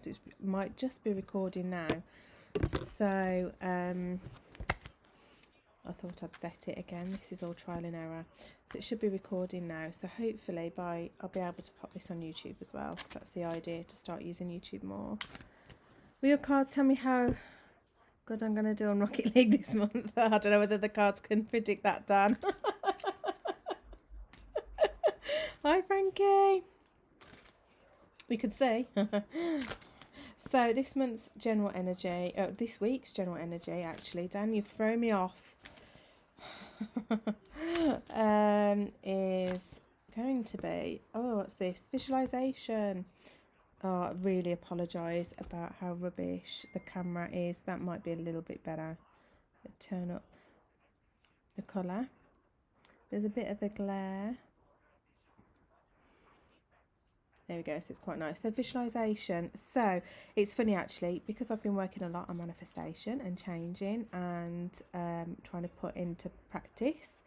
It might just be recording now. So I thought I'd set it again. This is all trial and error. So it should be recording now. So hopefully I'll be able to pop this on YouTube as well, because that's the idea, to start using YouTube more. Will your cards tell me how good I'm going to do on Rocket League this month? I don't know whether the cards can predict that, Dan. Hi, Frankie. We could see. So this week's general energy, actually, Dan, you've thrown me off, is going to be, what's this? Visualization. I really apologise about how rubbish the camera is. That might be a little bit better. Turn up the colour. There's a bit of a glare. There we go, so it's quite nice. So visualisation. So it's funny actually, because I've been working a lot on manifestation and changing and trying to put into practice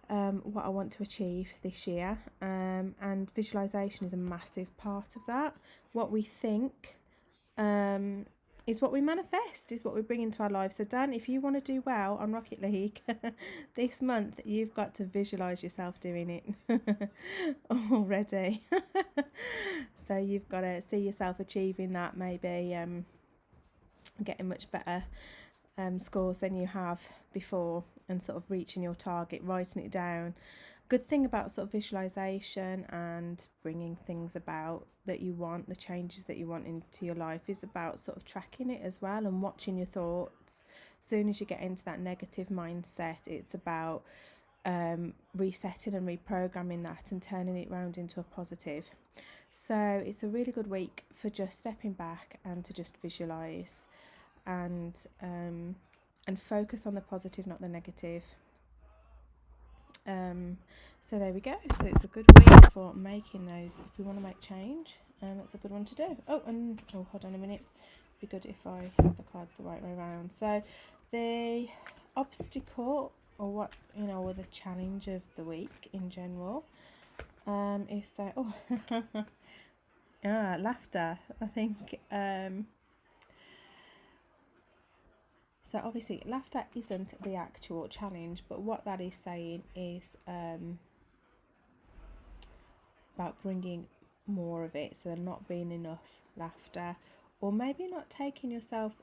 what I want to achieve this year. And visualisation is a massive part of that. What we think is what we manifest, is what we bring into our lives. So Dan, if you want to do well on Rocket League this month, you've got to visualise yourself doing it already. So you've got to see yourself achieving that, maybe getting much better scores than you have before, and sort of reaching your target, writing it down. Good thing about sort of visualization and bringing things about that you want, the changes that you want into your life, is about sort of tracking it as well and watching your thoughts. As soon as you get into that negative mindset, it's about resetting and reprogramming that and turning it round into a positive. So it's a really good week for just stepping back and to just visualize and focus on the positive, not the negative. So there we go. So it's a good week for making those. If we want to make change, that's a good one to do. Hold on a minute. It'd be good if I have the cards the right way around. So the obstacle, or or the challenge of the week in general, is that laughter. I think. So obviously laughter isn't the actual challenge, but what that is saying is about bringing more of it. So there not being enough laughter, or maybe not taking yourself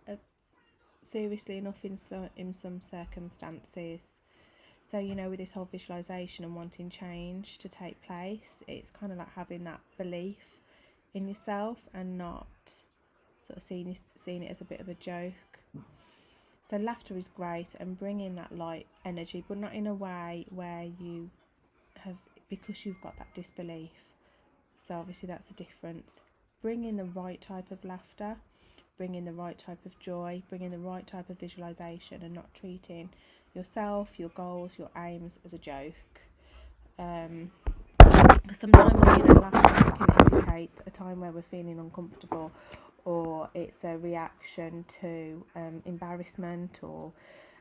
seriously enough in some circumstances. So with this whole visualization and wanting change to take place, it's kind of like having that belief in yourself and not sort of seeing it as a bit of a joke. So laughter is great, and bringing that light energy, but not in a way where you have, because you've got that disbelief. So obviously that's a difference. Bringing the right type of laughter, bringing the right type of joy, bringing the right type of visualization, and not treating yourself, your goals, your aims as a joke. Sometimes laughter can indicate a time where we're feeling uncomfortable, or it's a reaction to embarrassment, or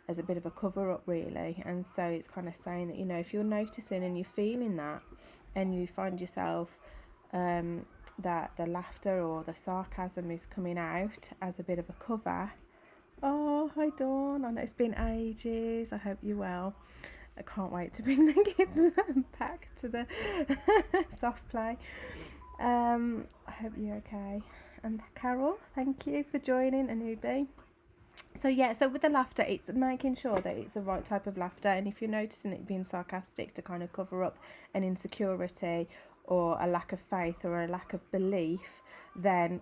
as a bit of a cover-up really. And so it's kind of saying that if you're noticing and you're feeling that, and you find yourself that the laughter or the sarcasm is coming out as a bit of a cover. Oh, hi Dawn, I know it's been ages, I hope you're well. I can't wait to bring the kids back to the soft play. I hope you're okay. And Carol, thank you for joining, Anubi. So with the laughter, it's making sure that it's the right type of laughter. And if you're noticing it being sarcastic to kind of cover up an insecurity or a lack of faith or a lack of belief, then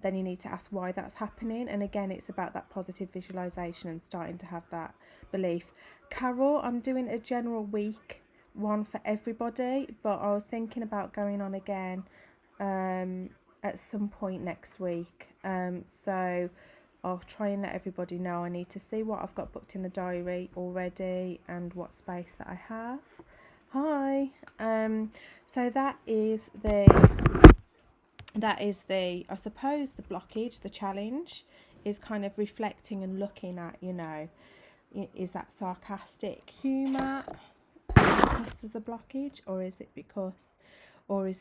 you need to ask why that's happening. And again, it's about that positive visualization and starting to have that belief. Carol, I'm doing a general week one for everybody, but I was thinking about going on again at some point next week. So I'll try and let everybody know. I need to see what I've got booked in the diary already and what space that I have. Hi. So that is the I suppose the blockage, the challenge is kind of reflecting and looking at, is that sarcastic humour because there's a blockage, or is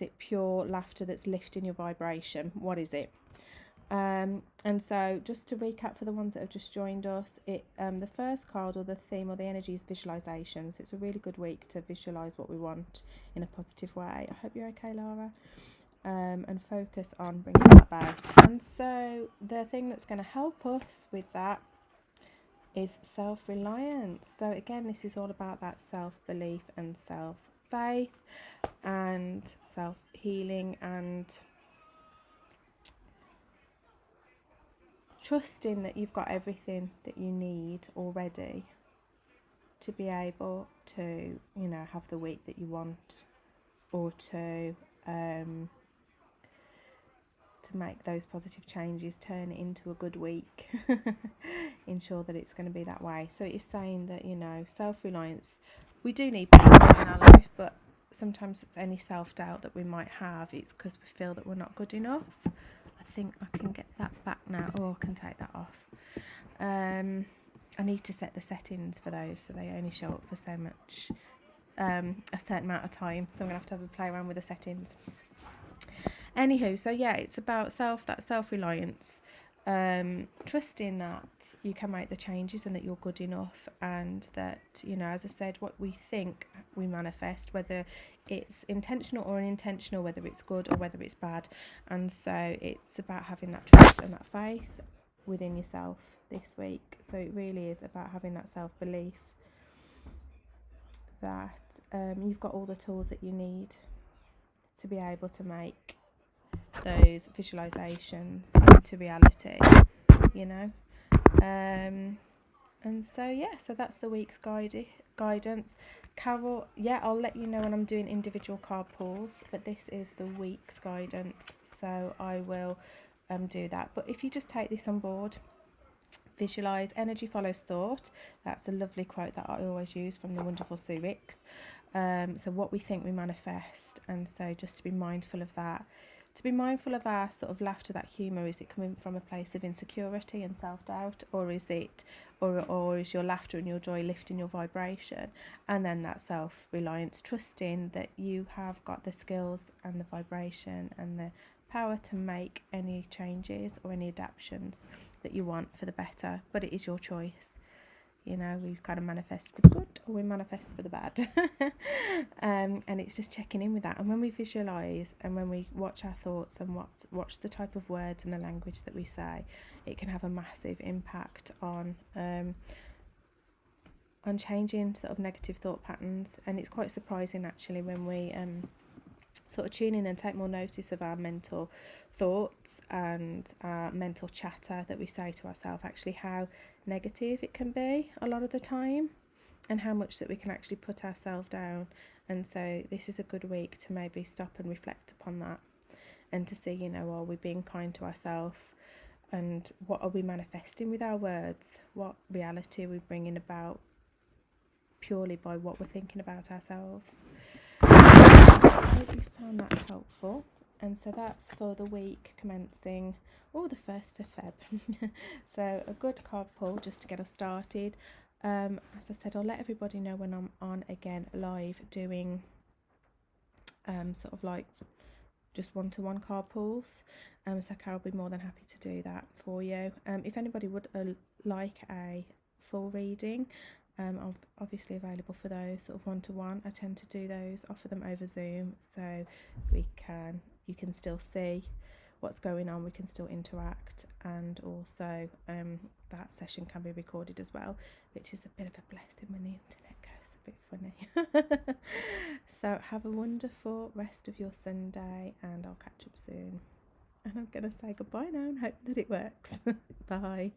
it pure laughter that's lifting your vibration? What is it? And so just to recap for the ones that have just joined us, the first card or the theme or the energy is visualization. So it's a really good week to visualize what we want in a positive way. I hope you're okay, Lara. And focus on bringing that about. And so the thing that's going to help us with that is self-reliance. So again, this is all about that self-belief and self-faith and self-healing and trusting that you've got everything that you need already to be able to, have the week that you want, or to make those positive changes, turn it into a good week. Ensure that it's going to be that way. So it's saying that, self-reliance, we do need people in our life, but sometimes any self-doubt that we might have, it's because we feel that we're not good enough. I think I can get that back now. Oh, I can take that off. I need to set the settings for those so they only show up for so much, a certain amount of time. So I'm going to have a play around with the settings. Anywho, so yeah, it's about that self-reliance, trusting that you can make the changes and that you're good enough, and that, as I said, what we think we manifest, whether it's intentional or unintentional, whether it's good or whether it's bad. And so it's about having that trust and that faith within yourself this week. So it really is about having that self-belief that you've got all the tools that you need to be able to make those visualizations into reality, and so that's the week's guidance. Carol, I'll let you know when I'm doing individual card pulls, but this is the week's guidance, so I will do that. But if you just take this on board, visualize, energy follows thought. That's a lovely quote that I always use from the wonderful Sue Ricks. So what we think we manifest, and so just to be mindful of that. To be mindful of our sort of laughter, that humour, is it coming from a place of insecurity and self-doubt, or is it, or is your laughter and your joy lifting your vibration? And then that self-reliance, trusting that you have got the skills and the vibration and the power to make any changes or any adaptations that you want for the better, but it is your choice. We've kind of manifest for the good or we manifest for the bad. And it's just checking in with that. And when we visualise and when we watch our thoughts and watch the type of words and the language that we say, it can have a massive impact on changing sort of negative thought patterns. And it's quite surprising actually when we sort of tune in and take more notice of our mental thoughts and our mental chatter that we say to ourselves, actually how negative it can be a lot of the time, and how much that we can actually put ourselves down. And so this is a good week to maybe stop and reflect upon that, and to see, are we being kind to ourselves, and what are we manifesting with our words, what reality are we bringing about purely by what we're thinking about ourselves. I hope you found that helpful. And so that's for the week commencing, the 1st of Feb. So a good card pull just to get us started. As I said, I'll let everybody know when I'm on again live doing sort of like just one-to-one card pulls. So Carol will be more than happy to do that for you. If anybody would like a full reading, I'm obviously available for those sort of one-to-one. I tend to do those, offer them over Zoom, so you can still see what's going on, we can still interact, and also that session can be recorded as well, which is a bit of a blessing when the internet goes a bit funny. So have a wonderful rest of your Sunday, and I'll catch up soon. And I'm going to say goodbye now and hope that it works. Bye.